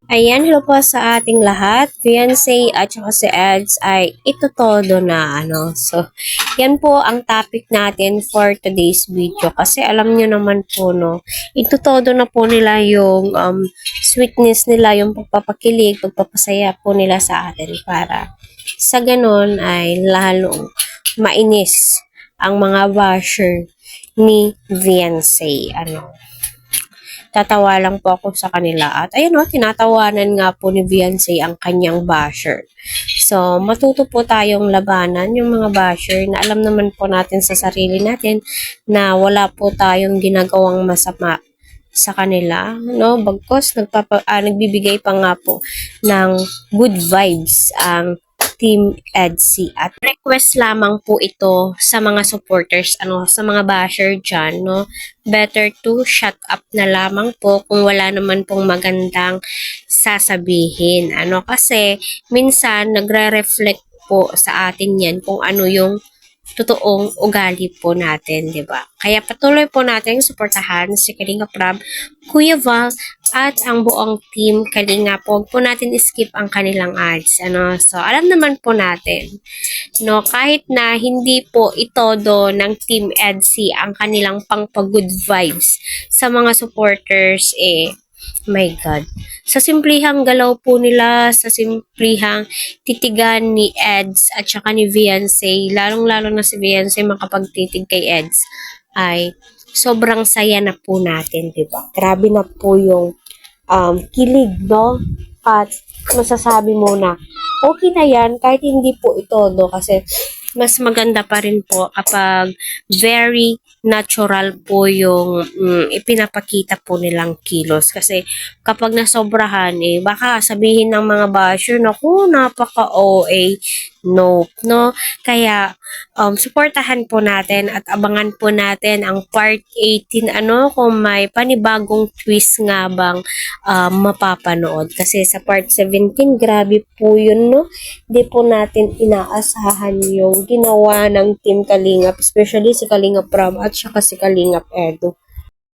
Ayan, hello po sa ating lahat. Fiancé at saka si Eds ay ito todo na ano. So, yan po ang topic natin for today's video. Kasi alam nyo naman po, no, ito todo na po nila yung sweetness nila, yung pagpapakilig, pagpapasaya po nila sa atin para sa ganon ay lalong mainis ang mga basher ni Fiancé. Ano, tatawa lang po ako sa kanila. At ayun o, tinatawanan nga po ni Beyonce ang kanyang basher. So, matuto po tayong labanan yung mga basher na alam naman po natin sa sarili natin na wala po tayong ginagawang masama sa kanila, no? Bagkos nagbibigay pa nga po ng good vibes ang Team EDSI. At request lamang po ito sa mga supporters, sa mga basher dyan, no? Better to shut up na lamang po kung wala naman pong magandang sasabihin. Kasi minsan nagre-reflect po sa atin yan kung ano yung totoong ugali po natin, di ba? Kaya patuloy po natin suportahan si Kalinga Prab, Kuya Val, at ang buong team Kalinga po. Huwag po natin skip ang kanilang ads. So, alam naman po natin, no, kahit na hindi po itodo ng Team EDSI ang kanilang pang-good vibes sa mga supporters, my God. Sa simplihang galaw po nila, sa simplihang titigan ni Eds at saka ni Beyonce, lalong-lalo na si Beyonce makapagtitig kay Eds, ay sobrang saya na po natin, di ba? Grabe na po yung kilig, no? At masasabi mo na, okay na yan, kahit hindi po ito, no? Kasi mas maganda pa rin po kapag very natural po yung ipinapakita po nilang kilos. Kasi kapag nasobrahan, baka sabihin ng mga basher, naku, napaka-OA. Nope, no? Kaya, suportahan po natin at abangan po natin ang part 18, kung may panibagong twist nga bang mapapanood. Kasi sa part 17, grabe po yun, no? Di po natin inaasahan yung ginawa ng Team Kalingap, especially si Kalingap Ram at saka si Kalingap Edo.